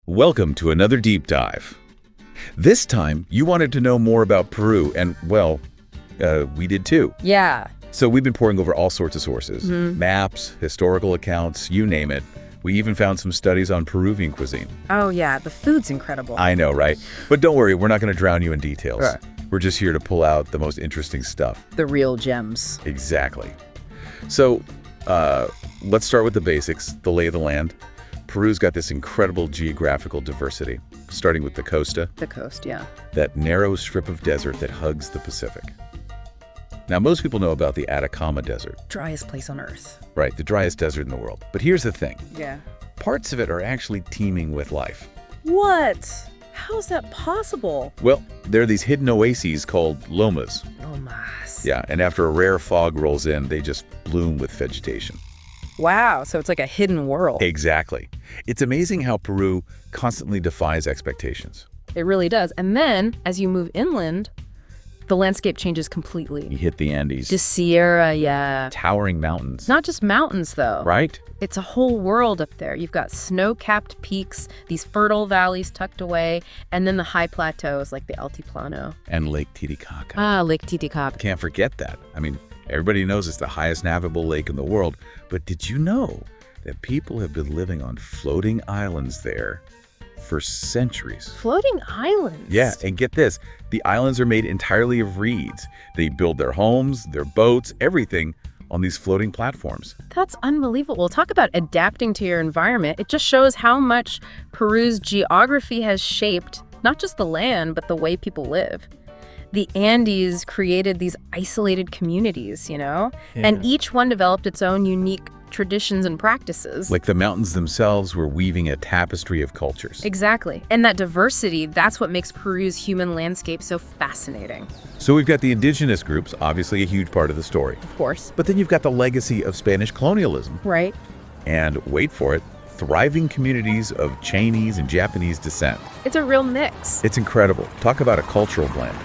Welcome to another deep dive. This time, you wanted to know more about Peru, and, well, we did too. Yeah. So we've been poring over all sorts of sources. Maps, historical accounts, you name it. We even found some studies on Peruvian cuisine. Oh, yeah. The food's incredible. I know, right? But don't worry, we're not going to drown you in details. Right. We're just here to pull out the most interesting stuff. The real gems. Exactly. So, let's start with the basics, the lay of the land. Peru's got this incredible geographical diversity, starting with the costa. The coast, yeah. That narrow strip of desert that hugs the Pacific. Now, most people know about the Atacama Desert. Driest place on Earth. Right, the driest desert in the world. But here's the thing. Yeah. Parts of it are actually teeming with life. What? How's that possible? Well, there are these hidden oases called lomas. Lomas. Yeah, and after a rare fog rolls in, they just bloom with vegetation. Wow, so it's like a hidden world. Exactly. It's amazing how Peru constantly defies expectations. It really does. And then, as you move inland, the landscape changes completely. You hit the Andes. The Sierra, yeah. Towering mountains. Not just mountains, though. Right? It's a whole world up there. You've got snow-capped peaks, these fertile valleys tucked away, and then the high plateaus like the Altiplano. And Lake Titicaca. Ah, Lake Titicaca. Can't forget that. I mean, everybody knows it's the highest navigable lake in the world, but did you know that people have been living on floating islands there for centuries? Floating islands? Yeah, and get this, the islands are made entirely of reeds. They build their homes, their boats, everything on these floating platforms. That's unbelievable. Talk about adapting to your environment. It just shows how much Peru's geography has shaped not just the land, but the way people live. The Andes created these isolated communities, and each one developed its own unique traditions and practices. Like the mountains themselves were weaving a tapestry of cultures. Exactly. And that diversity, that's what makes Peru's human landscape so fascinating. So we've got the indigenous groups, obviously a huge part of the story. Of course. But then you've got the legacy of Spanish colonialism. Right. And wait for it, thriving communities of Chinese and Japanese descent. It's a real mix. It's incredible. Talk about a cultural blend.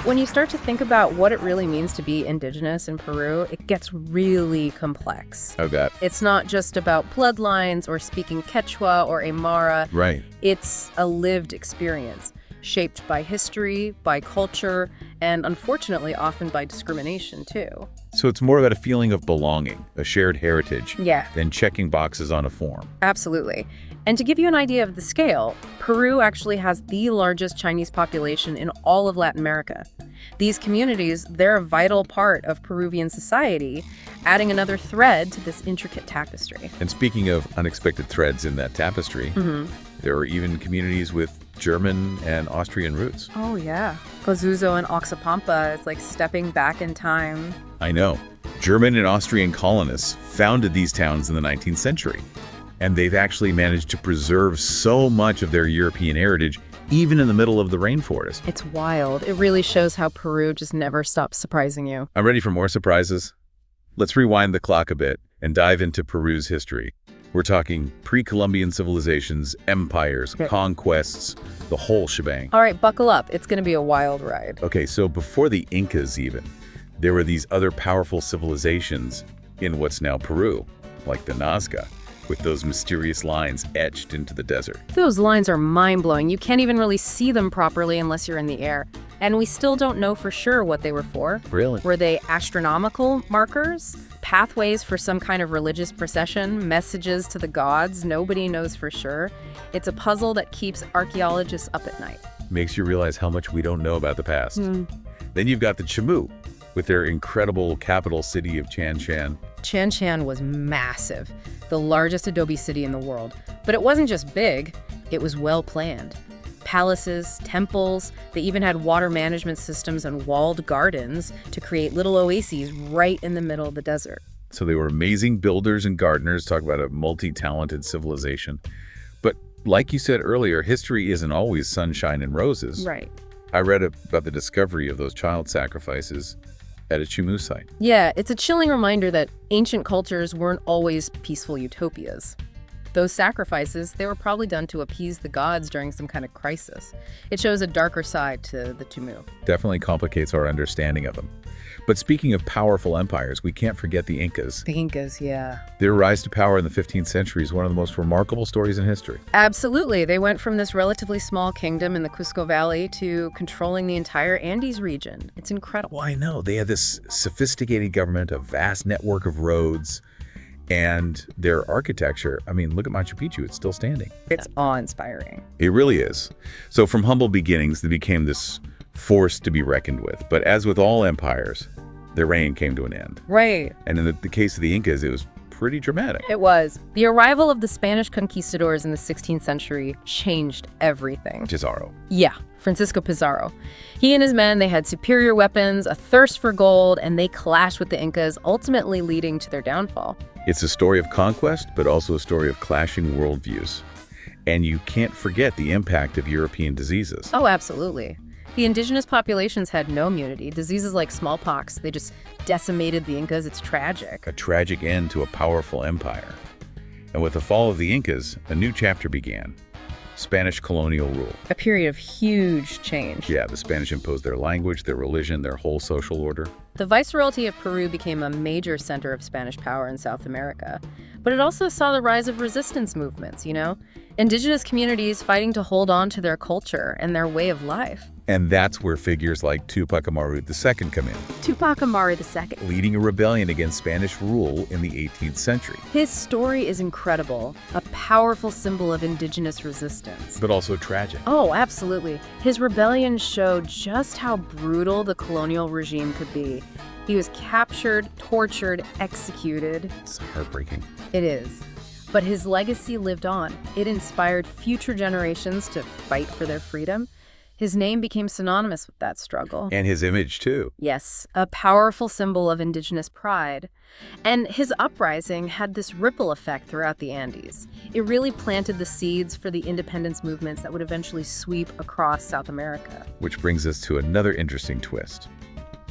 When you start to think about what it really means to be indigenous in Peru, it gets really complex. Oh, God. It's not just about bloodlines or speaking Quechua or Aymara. Right. It's a lived experience, shaped by history, by culture, and unfortunately often by discrimination, too. So it's more about a feeling of belonging, a shared heritage, Yeah. than checking boxes on a form. Absolutely. And to give you an idea of the scale, Peru actually has the largest Chinese population in all of Latin America. These communities, they're a vital part of Peruvian society, adding another thread to this intricate tapestry. And speaking of unexpected threads in that tapestry, there are even communities with German and Austrian roots. Oh, yeah. Gozuzo and Oxapampa, it's like stepping back in time. I know. German and Austrian colonists founded these towns in the 19th century. And they've actually managed to preserve so much of their European heritage, even in the middle of the rainforest. It's wild. It really shows how Peru just never stops surprising you. I'm ready for more surprises. Let's rewind the clock a bit and dive into Peru's history. We're talking pre-Columbian civilizations, empires, conquests, the whole shebang. All right, buckle up. It's going to be a wild ride. Okay, so before the Incas even, there were these other powerful civilizations in what's now Peru, like the Nazca, with those mysterious lines etched into the desert. Those lines are mind-blowing. You can't even really see them properly unless you're in the air. And we still don't know for sure what they were for. Really? Were they astronomical markers? Pathways for some kind of religious procession? Messages to the gods? Nobody knows for sure. It's a puzzle that keeps archaeologists up at night. Makes you realize how much we don't know about the past. Then you've got the Chimu, with their incredible capital city of Chan. Chan was massive, the largest adobe city in the world. But it wasn't just big, it was well planned. Palaces, temples, they even had water management systems and walled gardens to create little oases right in the middle of the desert. So they were amazing builders and gardeners, talk about a multi-talented civilization. But like you said earlier, history isn't always sunshine and roses. Right. I read about the discovery of those child sacrifices at a Chimu site. Yeah, it's a chilling reminder that ancient cultures weren't always peaceful utopias. Those sacrifices, they were probably done to appease the gods during some kind of crisis. It shows a darker side to the Tumu. Definitely complicates our understanding of them. But speaking of powerful empires, we can't forget the Incas. The Incas, yeah. Their rise to power in the 15th century is one of the most remarkable stories in history. Absolutely. They went from this relatively small kingdom in the Cusco Valley to controlling the entire Andes region. It's incredible. Well, I know. They had this sophisticated government, a vast network of roads, and their architecture. I mean, look at Machu Picchu. It's still standing. It's awe-inspiring. It really is. So from humble beginnings, they became this force to be reckoned with. But as with all empires, their reign came to an end. Right. And in the case of the Incas, it was pretty dramatic. It was. The arrival of the Spanish conquistadors in the 16th century changed everything. Pizarro. Yeah, Francisco Pizarro. He and his men, they had superior weapons, a thirst for gold, and they clashed with the Incas, ultimately leading to their downfall. It's a story of conquest, but also a story of clashing worldviews. And you can't forget the impact of European diseases. Oh, absolutely. The indigenous populations had no immunity. Diseases like smallpox, they just decimated the Incas. It's tragic. A tragic end to a powerful empire. And with the fall of the Incas, a new chapter began. Spanish colonial rule. A period of huge change. Yeah, the Spanish imposed their language, their religion, their whole social order. The Viceroyalty of Peru became a major center of Spanish power in South America. But it also saw the rise of resistance movements, indigenous communities fighting to hold on to their culture and their way of life. And that's where figures like Tupac Amaru II come in, Tupac Amaru II. leading a rebellion against Spanish rule in the 18th century. His story is incredible, a powerful symbol of indigenous resistance. But also tragic. Oh, absolutely. His rebellion showed just how brutal the colonial regime could be. He was captured, tortured, executed. It's heartbreaking. It is. But his legacy lived on. It inspired future generations to fight for their freedom. His name became synonymous with that struggle. And his image, too. Yes, a powerful symbol of indigenous pride. And his uprising had this ripple effect throughout the Andes. It really planted the seeds for the independence movements that would eventually sweep across South America. Which brings us to another interesting twist.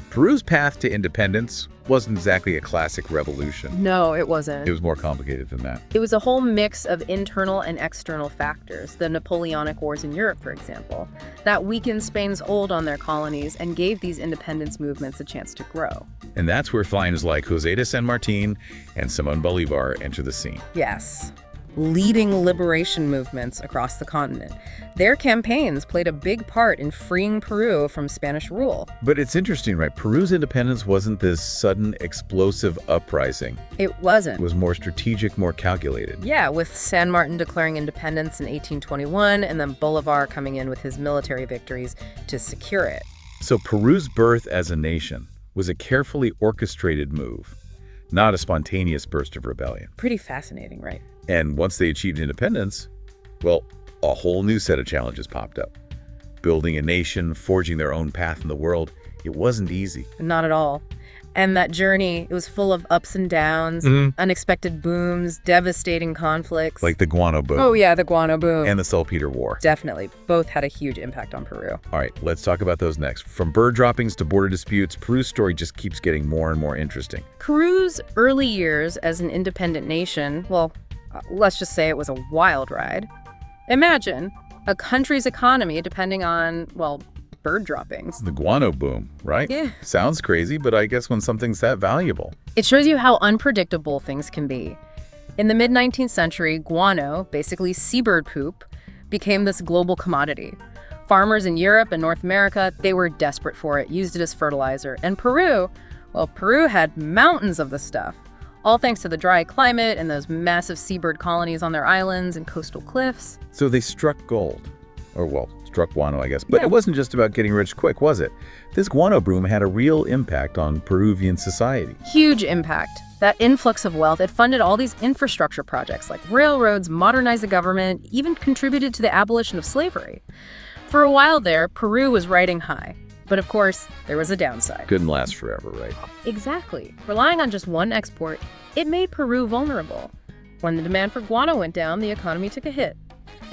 Peru's path to independence wasn't exactly a classic revolution. No, it wasn't. It was more complicated than that. It was a whole mix of internal and external factors, the Napoleonic Wars in Europe, for example, that weakened Spain's hold on their colonies and gave these independence movements a chance to grow. And that's where fighters like José de San Martín and Simón Bolívar enter the scene. Yes. Leading liberation movements across the continent. Their campaigns played a big part in freeing Peru from Spanish rule. But it's interesting, right? Peru's independence wasn't this sudden, explosive uprising. It wasn't. It was more strategic, more calculated. Yeah, with San Martin declaring independence in 1821 and then Bolivar coming in with his military victories to secure it. So Peru's birth as a nation was a carefully orchestrated move, not a spontaneous burst of rebellion. Pretty fascinating, right? And once they achieved independence, well, a whole new set of challenges popped up. Building a nation, forging their own path in the world, it wasn't easy. Not at all. And that journey, it was full of ups and downs, unexpected booms, devastating conflicts. Like the guano boom. Oh yeah, the guano boom. And the Saltpeter War. Definitely. Both had a huge impact on Peru. All right, let's talk about those next. From bird droppings to border disputes, Peru's story just keeps getting more and more interesting. Peru's early years as an independent nation, well, let's just say it was a wild ride. Imagine a country's economy depending on, well, bird droppings. The guano boom, right? Yeah. Sounds crazy, but I guess when something's that valuable. It shows you how unpredictable things can be. In the mid-19th century, guano, basically seabird poop, became this global commodity. Farmers in Europe and North America, they were desperate for it, used it as fertilizer. And Peru, well, Peru had mountains of the stuff. All thanks to the dry climate and those massive seabird colonies on their islands and coastal cliffs. So they struck gold. Or, well, struck guano, I guess. But Yeah. It wasn't just about getting rich quick, was it? This guano boom had a real impact on Peruvian society. Huge impact. That influx of wealth, it funded all these infrastructure projects like railroads, modernized the government, even contributed to the abolition of slavery. For a while there, Peru was riding high. But of course, there was a downside. Couldn't last forever, right? Exactly. Relying on just one export, it made Peru vulnerable. When the demand for guano went down, the economy took a hit.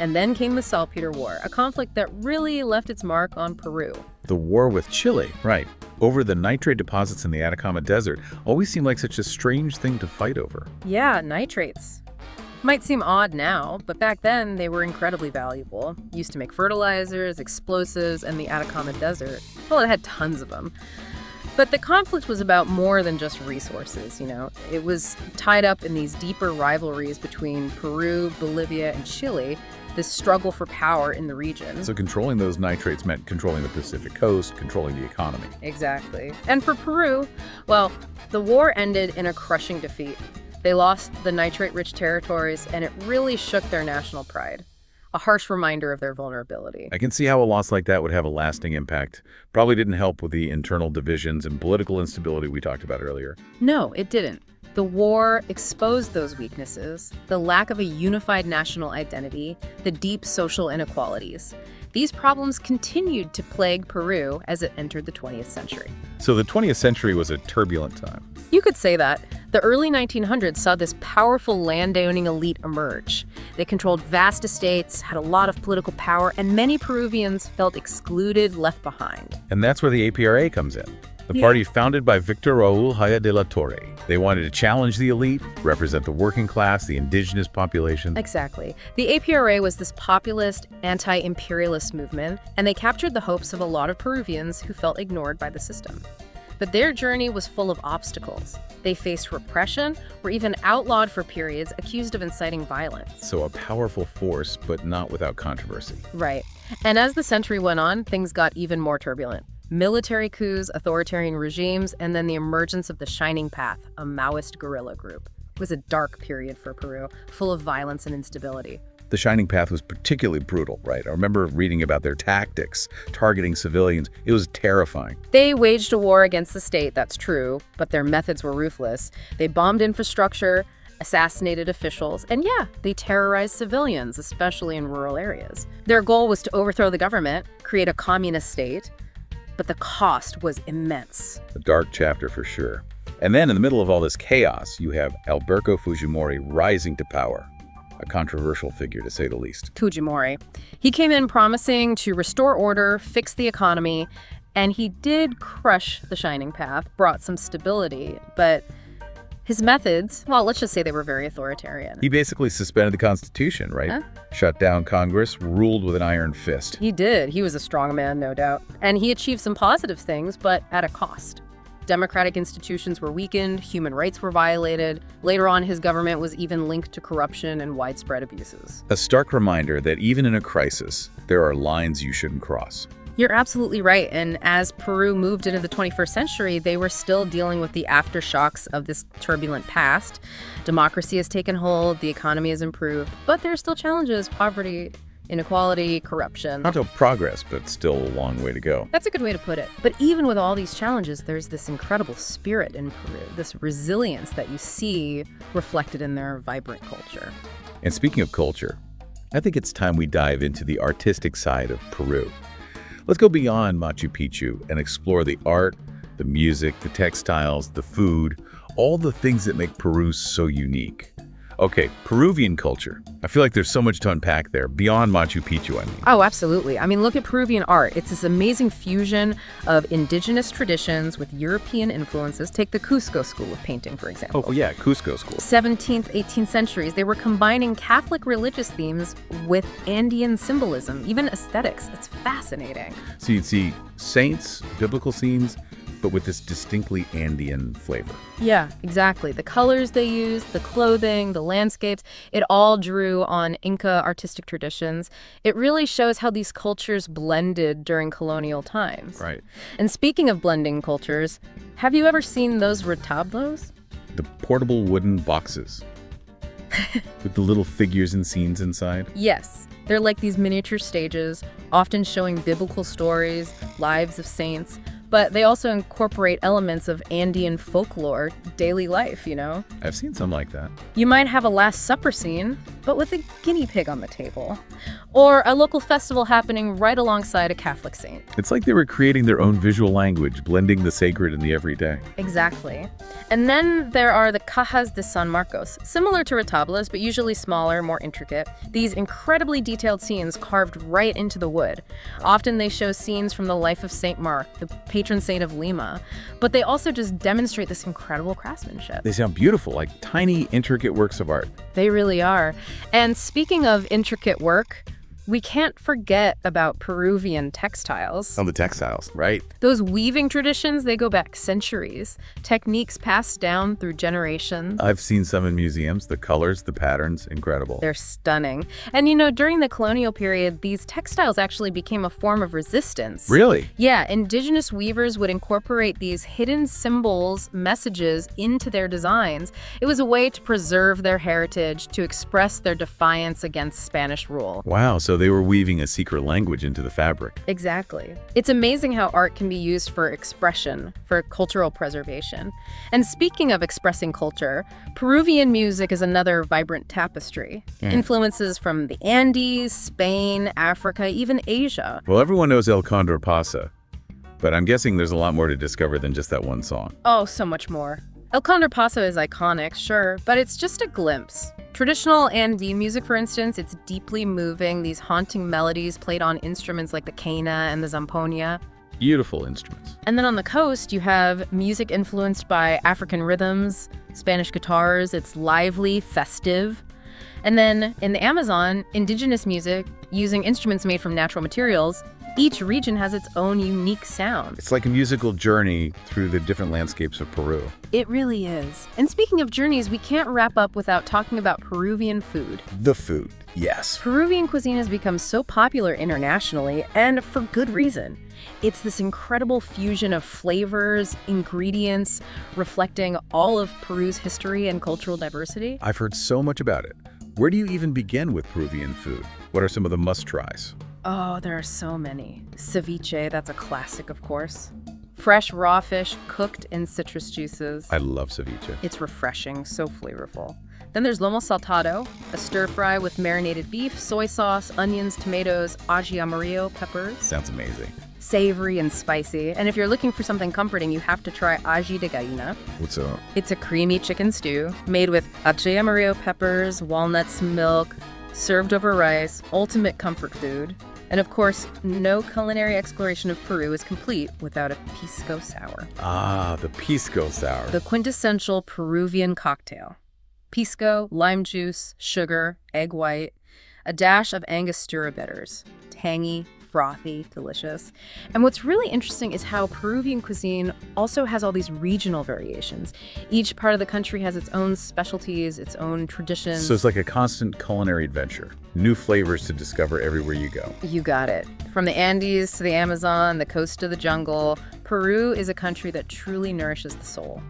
And then came the Saltpeter War, a conflict that really left its mark on Peru. The war with Chile, right, over the nitrate deposits in the Atacama Desert always seemed like such a strange thing to fight over. Yeah, nitrates. Might seem odd now, but back then they were incredibly valuable. Used to make fertilizers, explosives, and the Atacama Desert. Well, it had tons of them. But the conflict was about more than just resources, It was tied up in these deeper rivalries between Peru, Bolivia, and Chile, this struggle for power in the region. So controlling those nitrates meant controlling the Pacific coast, controlling the economy. Exactly. And for Peru, well, the war ended in a crushing defeat. They lost the nitrate-rich territories, and it really shook their national pride. A harsh reminder of their vulnerability. I can see how a loss like that would have a lasting impact. Probably didn't help with the internal divisions and political instability we talked about earlier. No, it didn't. The war exposed those weaknesses, the lack of a unified national identity, the deep social inequalities. These problems continued to plague Peru as it entered the 20th century. So the 20th century was a turbulent time. You could say that. The early 1900s saw this powerful landowning elite emerge. They controlled vast estates, had a lot of political power, and many Peruvians felt excluded, left behind. And that's where the APRA comes in. The party founded by Victor Raúl Haya de la Torre. They wanted to challenge the elite, represent the working class, the indigenous population. Exactly. The APRA was this populist, anti-imperialist movement, and they captured the hopes of a lot of Peruvians who felt ignored by the system. But their journey was full of obstacles. They faced repression, were even outlawed for periods, accused of inciting violence. So a powerful force, but not without controversy. Right. And as the century went on, things got even more turbulent. Military coups, authoritarian regimes, and then the emergence of the Shining Path, a Maoist guerrilla group. It was a dark period for Peru, full of violence and instability. The Shining Path was particularly brutal, right? I remember reading about their tactics, targeting civilians. It was terrifying. They waged a war against the state, that's true, but their methods were ruthless. They bombed infrastructure, assassinated officials, and they terrorized civilians, especially in rural areas. Their goal was to overthrow the government, create a communist state, but the cost was immense. A dark chapter for sure. And then in the middle of all this chaos, you have Alberto Fujimori rising to power. A controversial figure, to say the least. Fujimori. He came in promising to restore order, fix the economy, and he did crush the Shining Path, brought some stability, but his methods, well, let's just say they were very authoritarian. He basically suspended the Constitution, right? Huh? Shut down Congress, ruled with an iron fist. He did. He was a strong man, no doubt. And he achieved some positive things, but at a cost. Democratic institutions were weakened, human rights were violated. Later on, his government was even linked to corruption and widespread abuses. A stark reminder that even in a crisis, there are lines you shouldn't cross. You're absolutely right. And as Peru moved into the 21st century, they were still dealing with the aftershocks of this turbulent past. Democracy has taken hold, the economy has improved, but there are still challenges: poverty, inequality, corruption. Not progress, but still a long way to go. That's a good way to put it. But even with all these challenges, there's this incredible spirit in Peru, this resilience that you see reflected in their vibrant culture. And speaking of culture, I think it's time we dive into the artistic side of Peru. Let's go beyond Machu Picchu and explore the art, the music, the textiles, the food, all the things that make Peru so unique. Okay, Peruvian culture. I feel like there's so much to unpack there, beyond Machu Picchu, I mean. Oh, absolutely. I mean, look at Peruvian art. It's this amazing fusion of indigenous traditions with European influences. Take the Cusco school of painting, for example. Oh yeah, Cusco school. 17th, 18th centuries, they were combining Catholic religious themes with Andean symbolism, even aesthetics. It's fascinating. So you'd see saints, biblical scenes, but with this distinctly Andean flavor. Yeah, exactly. The colors they used, the clothing, the landscapes, it all drew on Inca artistic traditions. It really shows how these cultures blended during colonial times. Right. And speaking of blending cultures, have you ever seen those retablos? The portable wooden boxes with the little figures and scenes inside. Yes. They're like these miniature stages, often showing biblical stories, lives of saints, but they also incorporate elements of Andean folklore, daily life, I've seen some like that. You might have a Last Supper scene, but with a guinea pig on the table. Or a local festival happening right alongside a Catholic saint. It's like they were creating their own visual language, blending the sacred and the everyday. Exactly. And then there are the Cajas de San Marcos, similar to retablos, but usually smaller, more intricate. These incredibly detailed scenes carved right into the wood. Often they show scenes from the life of Saint Mark, the patron saint of Lima, but they also just demonstrate this incredible craftsmanship. They sound beautiful, like tiny, intricate works of art. They really are. And speaking of intricate work, we can't forget about Peruvian textiles. On the textiles, right? Those weaving traditions, they go back centuries. Techniques passed down through generations. I've seen some in museums. The colors, the patterns, incredible. They're stunning. And during the colonial period, these textiles actually became a form of resistance. Really? Yeah, indigenous weavers would incorporate these hidden symbols, messages into their designs. It was a way to preserve their heritage, to express their defiance against Spanish rule. Wow, so they were weaving a secret language into the fabric. Exactly. It's amazing how art can be used for expression, for cultural preservation. And speaking of expressing culture, Peruvian music is another vibrant tapestry. Influences from the Andes, Spain, Africa, even Asia. Well, everyone knows El Condor Pasa, but I'm guessing there's a lot more to discover than just that one song. Oh, so much more. El Condor Paso is iconic, sure, but it's just a glimpse. Traditional Andean music, for instance, it's deeply moving, these haunting melodies played on instruments like the quena and the zampoña. Beautiful instruments. And then on the coast, you have music influenced by African rhythms, Spanish guitars. It's lively, festive. And then in the Amazon, indigenous music using instruments made from natural materials. Each region has its own unique sound. It's like a musical journey through the different landscapes of Peru. It really is. And speaking of journeys, we can't wrap up without talking about Peruvian food. The food, yes. Peruvian cuisine has become so popular internationally, and for good reason. It's this incredible fusion of flavors, ingredients, reflecting all of Peru's history and cultural diversity. I've heard so much about it. Where do you even begin with Peruvian food? What are some of the must-tries? Oh, there are so many. Ceviche, that's a classic, of course. Fresh raw fish cooked in citrus juices. I love ceviche. It's refreshing, so flavorful. Then there's lomo saltado, a stir-fry with marinated beef, soy sauce, onions, tomatoes, ají amarillo, peppers. Sounds amazing. Savory and spicy. And if you're looking for something comforting, you have to try ají de gallina. What's up? It's a creamy chicken stew made with ají amarillo peppers, walnuts, milk, served over rice, ultimate comfort food. And of course, no culinary exploration of Peru is complete without a pisco sour. Ah, the pisco sour. The quintessential Peruvian cocktail. Pisco, lime juice, sugar, egg white, a dash of Angostura bitters. Tangy, frothy, delicious. And what's really interesting is how Peruvian cuisine also has all these regional variations. Each part of the country has its own specialties, its own traditions. So it's like a constant culinary adventure. New flavors to discover everywhere you go. You got it. From the Andes to the Amazon, the coast to the jungle, Peru is a country that truly nourishes the soul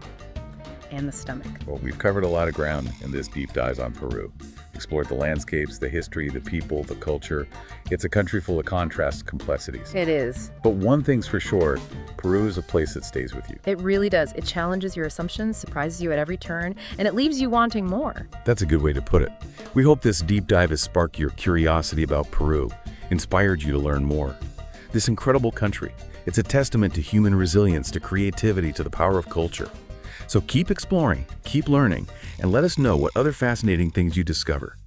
and the stomach. Well, we've covered a lot of ground in this deep dive on Peru. Explored the landscapes, the history, the people, the culture. It's a country full of contrasts and complexities. It is. But one thing's for sure, Peru is a place that stays with you. It really does. It challenges your assumptions, surprises you at every turn, and it leaves you wanting more. That's a good way to put it. We hope this deep dive has sparked your curiosity about Peru, inspired you to learn more. This incredible country, it's a testament to human resilience, to creativity, to the power of culture. So keep exploring, keep learning, and let us know what other fascinating things you discover.